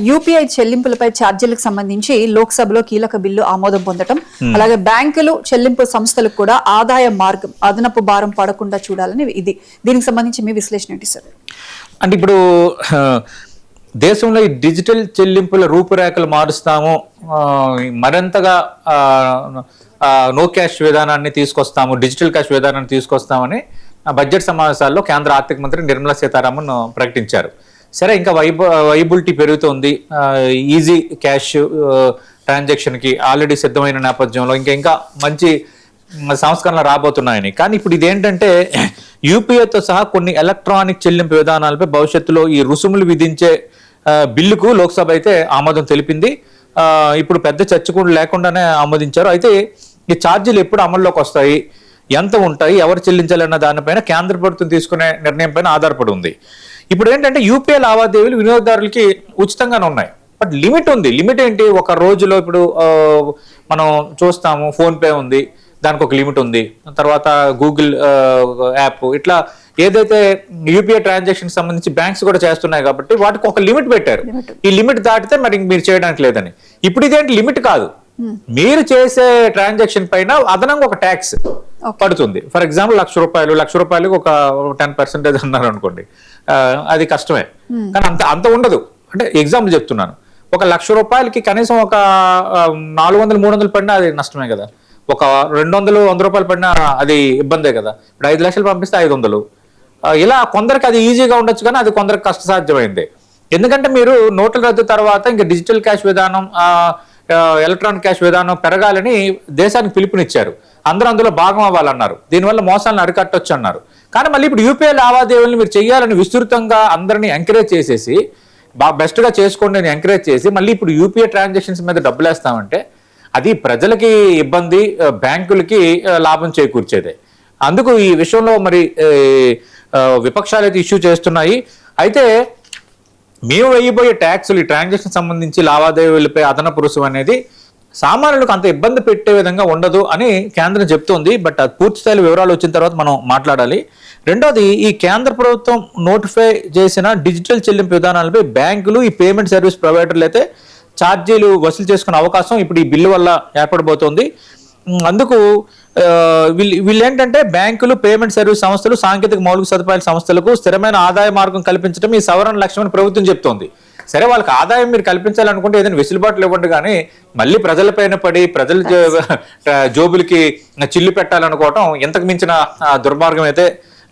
UPI చెల్లింపులపై ఛార్జీలకు సంబంధించి లోక్సభలో కీలక బిల్లు ఆమోదం పొందడం, అలాగే బ్యాంకులు చెల్లింపు సంస్థలకు కూడా ఆదాయ మార్గం, అదనపు భారం పడకుండా చూడాలని ఇది. దీనికి సంబంధించి మీ విశ్లేషణ ఏంటి సార్? అంటే ఇప్పుడు దేశంలో ఈ డిజిటల్ చెల్లింపుల రూపురేఖలు మారుస్తాము, మరింతగా నో క్యాష్ విధానాన్ని తీసుకొస్తాము, డిజిటల్ క్యాష్ విధానాన్ని తీసుకొస్తామని బడ్జెట్ సమావేశాల్లో కేంద్ర ఆర్థిక మంత్రి నిర్మలా సీతారామన్ ప్రకటించారు. సరే, ఇంకా వైబిలిటీ పెరుగుతుంది, ఈజీ క్యాష్ ట్రాన్సాక్షన్కి ఆల్రెడీ సిద్ధమైన నేపథ్యంలో ఇంకా మంచి సంస్కరణలు రాబోతున్నాయని. కానీ ఇప్పుడు ఇదేంటంటే యూపీఐతో సహా కొన్ని ఎలక్ట్రానిక్ చెల్లింపు విధానాలపై భవిష్యత్తులో ఈ రుసుములు విధించే బిల్లుకు లోక్సభ అయితే ఆమోదం తెలిపింది. ఇప్పుడు పెద్ద చర్చ కూడా లేకుండానే ఆమోదించారు. అయితే ఈ ఛార్జీలు ఎప్పుడు అమల్లోకి వస్తాయి, ఎంత ఉంటాయి, ఎవరు చెల్లించాలన్న దానిపైన కేంద్ర ప్రభుత్వం తీసుకునే నిర్ణయం పైన ఆధారపడి ఉంది. ఇప్పుడు ఏంటంటే యూపీఐ లావాదేవీలు వినియోగదారులకి ఉచితంగానే ఉన్నాయి, బట్ లిమిట్ ఉంది. లిమిట్ ఏంటి? ఒక రోజులో ఇప్పుడు మనం చూస్తాము, ఫోన్పే ఉంది, దానికి ఒక లిమిట్ ఉంది. తర్వాత గూగుల్ యాప్, ఇట్లా ఏదైతే యూపీఐ ట్రాన్సాక్షన్ సంబంధించి బ్యాంక్స్ కూడా చేస్తున్నాయి కాబట్టి వాటికి ఒక లిమిట్ పెట్టారు. ఈ లిమిట్ దాటితే మరి మీరు చేయడానికి లేదని. ఇప్పుడు ఇదేంటి లిమిట్ కాదు, మీరు చేసే ట్రాన్సాక్షన్ పైన అదనంగా ఒక ట్యాక్స్ పడుతుంది. ఫర్ ఎగ్జాంపుల్ లక్ష రూపాయలకు ఒక 10% అన్నారు అనుకోండి, అది కష్టమే. కానీ అంత ఉండదు. అంటే ఎగ్జాంపుల్ చెప్తున్నాను, ఒక ₹1,00,000 కనీసం ఒక 400-300 పడినా అది నష్టమే కదా. ఒక 200-100 రూపాయలు పడినా అది ఇబ్బందే కదా. ఇప్పుడు 5 లక్షలు పంపిస్తే 500. ఇలా కొందరికి అది ఈజీగా ఉండొచ్చు, కానీ అది కొందరికి కష్టసాధ్యమైంది. ఎందుకంటే మీరు నోట్ల రద్దు తర్వాత ఇంకా డిజిటల్ క్యాష్ విధానం, ఎలక్ట్రానిక్ క్యాష్ విధానం పెరగాలని దేశానికి పిలుపునిచ్చారు. అందరూ అందులో భాగం అవ్వాలన్నారు. దీనివల్ల మోసాలను అరికట్టొచ్చు అన్నారు. కానీ మళ్ళీ ఇప్పుడు యూపీఐ లావాదేవీలను మీరు చేయాలని విస్తృతంగా అందరినీ ఎంకరేజ్ చేసేసి, బెస్ట్గా చేసుకోండి అని ఎంకరేజ్ చేసి, మళ్ళీ ఇప్పుడు యూపీఐ ట్రాన్సాక్షన్స్ మీద డబ్బులు వేస్తామంటే అది ప్రజలకి ఇబ్బంది, బ్యాంకులకి లాభం చేకూర్చేదే. అందుకు ఈ విషయంలో మరి విపక్షాలు అయితే ఇష్యూ చేస్తున్నాయి. అయితే మేము వేయబోయే ట్యాక్సులు, ఈ ట్రాన్సాక్షన్ సంబంధించి లావాదేవీలపై అదనపు రుసుము అనేది సామాన్యులకు అంత ఇబ్బంది పెట్టే విధంగా ఉండదు అని కేంద్రం చెప్తోంది. బట్ అది పూర్తి స్థాయిలో వివరాలు వచ్చిన తర్వాత మనం మాట్లాడాలి. రెండోది, ఈ కేంద్ర ప్రభుత్వం నోటిఫై చేసిన డిజిటల్ చెల్లింపు విధానాలపై బ్యాంకులు, ఈ పేమెంట్ సర్వీస్ ప్రొవైడర్లు అయితే ఛార్జీలు వసూలు చేసుకునే అవకాశం ఇప్పుడు ఈ బిల్లు వల్ల ఏర్పడబోతోంది. అందుకు వీళ్ళు ఏంటంటే బ్యాంకులు, పేమెంట్ సర్వీస్ సంస్థలు, సాంకేతిక మౌలిక సదుపాయాల సంస్థలకు స్థిరమైన ఆదాయ మార్గం కల్పించడం ఈ సవరణ లక్ష్యమని ప్రభుత్వం చెప్తోంది. సరే, వాళ్ళకి ఆదాయం మీరు కల్పించాలనుకుంటే ఏదైనా వెసులుబాట్లు ఇవ్వండి, కానీ మళ్ళీ ప్రజలపైన పడి ప్రజల జోబులకి చిల్లు పెట్టాలనుకోవటం ఇంతకు మించిన దుర్మార్గం అయితే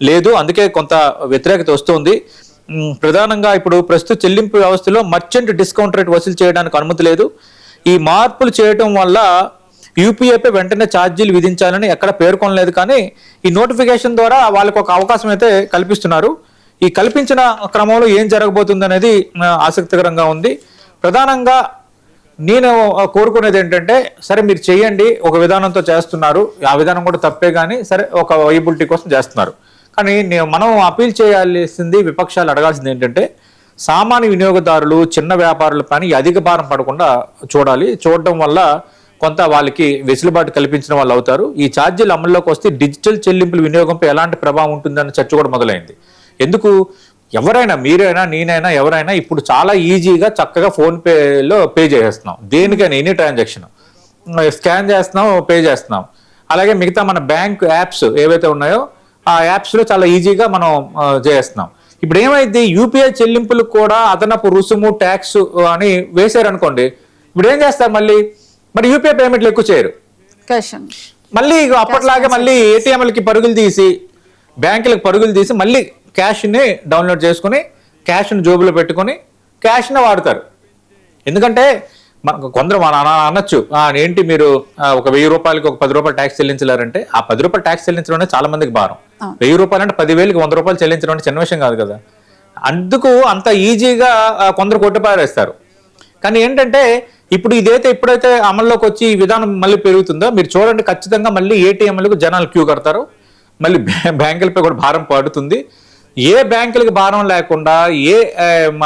లేదు. అందుకే కొంత వ్యతిరేకత వస్తుంది. ప్రధానంగా ఇప్పుడు ప్రస్తుత చెల్లింపు వ్యవస్థలో మర్చెంట్ డిస్కౌంట్ రేట్ వసూలు చేయడానికి అనుమతి లేదు. ఈ మార్పులు చేయడం వల్ల యూపీఐపై వెంటనే ఛార్జీలు విధించాలని ఎక్కడ పేర్కొనలేదు, కానీ ఈ నోటిఫికేషన్ ద్వారా వాళ్ళకు ఒక అవకాశం అయితే కల్పిస్తున్నారు. ఈ కల్పించిన క్రమంలో ఏం జరగబోతుంది అనేది ఆసక్తికరంగా ఉంది. ప్రధానంగా నేను కోరుకునేది ఏంటంటే, సరే మీరు చేయండి, ఒక విధానంతో చేస్తున్నారు, ఆ విధానం కూడా తప్పే, కానీ సరే ఒక వైబిలిటీ కోసం చేస్తున్నారు. కానీ మనం అపీల్ చేయాల్సింది, విపక్షాలు అడగాల్సింది ఏంటంటే, సామాన్య వినియోగదారులు, చిన్న వ్యాపారుల పని అధిక భారం పడకుండా చూడడం వల్ల కొంత వాళ్ళకి వెసులుబాటు కల్పించిన వాళ్ళు అవుతారు. ఈ ఛార్జీలు అమల్లోకి వస్తే డిజిటల్ చెల్లింపుల వినియోగంపై ఎలాంటి ప్రభావం ఉంటుందన్న చర్చ కూడా మొదలైంది. ఎందుకు, ఎవరైనా, మీరైనా, నేనైనా, ఎవరైనా ఇప్పుడు చాలా ఈజీగా చక్కగా ఫోన్పేలో పే చేసేస్తున్నాం. దేనికైనా ఎనీ ట్రాన్సాక్షన్ స్కాన్ చేస్తున్నాం, పే చేస్తున్నాం. అలాగే మిగతా మన బ్యాంక్ యాప్స్ ఏవైతే ఉన్నాయో ఆ యాప్స్లో చాలా ఈజీగా మనం చేస్తున్నాం. ఇప్పుడు ఏమైంది, యూపీఐ చెల్లింపులకు కూడా అదనపు రుసుము, ట్యాక్స్ అని వేసారనుకోండి, ఇప్పుడు ఏం చేస్తారు, మరి యూపీఐ పేమెంట్లు ఎక్కువ చేయరు. మళ్ళీ అప్పట్లాగే మళ్ళీ ఏటీఎంలకి పరుగులు తీసి, బ్యాంకులకు పరుగులు తీసి మళ్ళీ క్యాష్ని డౌన్లోడ్ చేసుకుని, క్యాష్ని జోబులో పెట్టుకొని క్యాష్ని వాడతారు. ఎందుకంటే కొందరు అనొచ్చు, ఏంటి మీరు ఒక ₹1000 ఒక ₹10 ట్యాక్స్ చెల్లించలేరంటే, ఆ ₹10 ట్యాక్స్ చెల్లించడం అనేది చాలా మందికి భారం. ₹1000 అంటే 10,000కి ₹100 చెల్లించడం అంటే చిన్న విషయం కాదు కదా. అందుకు అంత ఈజీగా కొందరు కొట్టిపారేస్తారు. కానీ ఏంటంటే ఇప్పుడు ఇప్పుడైతే అమల్లోకి వచ్చి ఈ విధానం మళ్ళీ పెరుగుతుందో మీరు చూడండి, ఖచ్చితంగా మళ్ళీ ఏటీఎంలకు జనాలు క్యూ కడతారు, మళ్ళీ బ్యాంకులపై కూడా భారం పడుతుంది. ఏ బ్యాంకులకు భారం లేకుండా, ఏ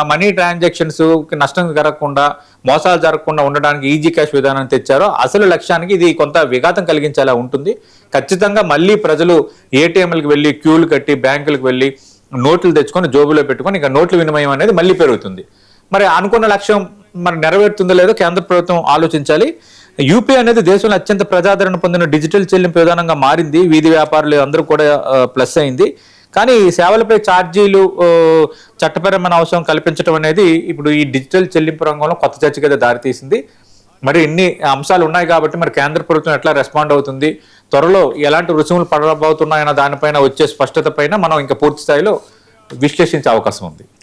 మనీ ట్రాన్సాక్షన్స్ నష్టం జరగకుండా, మోసాలు జరగకుండా ఉండడానికి ఈజీ క్యాష్ విధానం తెచ్చారో అసలు లక్ష్యానికి ఇది కొంత విఘాతం కలిగించేలా ఉంటుంది. ఖచ్చితంగా మళ్ళీ ప్రజలు ఏటీఎంలకు వెళ్ళి క్యూలు కట్టి బ్యాంకులకు వెళ్ళి నోట్లు తెచ్చుకొని జోబులో పెట్టుకొని ఇంకా నోట్ల వినిమయం అనేది మళ్ళీ పెరుగుతుంది. మరి అనుకున్న లక్ష్యం మరి నెరవేరుతుందో లేదో కేంద్ర ప్రభుత్వం ఆలోచించాలి. యూపీ అనేది దేశంలో అత్యంత ప్రజాదరణ పొందిన డిజిటల్ చెల్లింపు విధానంగా మారింది. వీధి వ్యాపారులు అందరూ కూడా ప్లస్ అయింది. కానీ ఈ సేవలపై ఛార్జీలు చట్టపరమైన అవసరం కల్పించడం అనేది ఇప్పుడు ఈ డిజిటల్ చెల్లింపు రంగంలో కొత్త చర్చకి అయితే దారితీసింది. మరి ఇన్ని అంశాలు ఉన్నాయి కాబట్టి మరి కేంద్ర ప్రభుత్వం ఎట్లా రెస్పాండ్ అవుతుంది, త్వరలో ఎలాంటి రుసుములు పడబోతున్నాయన్న దానిపైన వచ్చే స్పష్టత పైన మనం ఇంకా పూర్తి స్థాయిలో విశ్లేషించే అవకాశం ఉంది.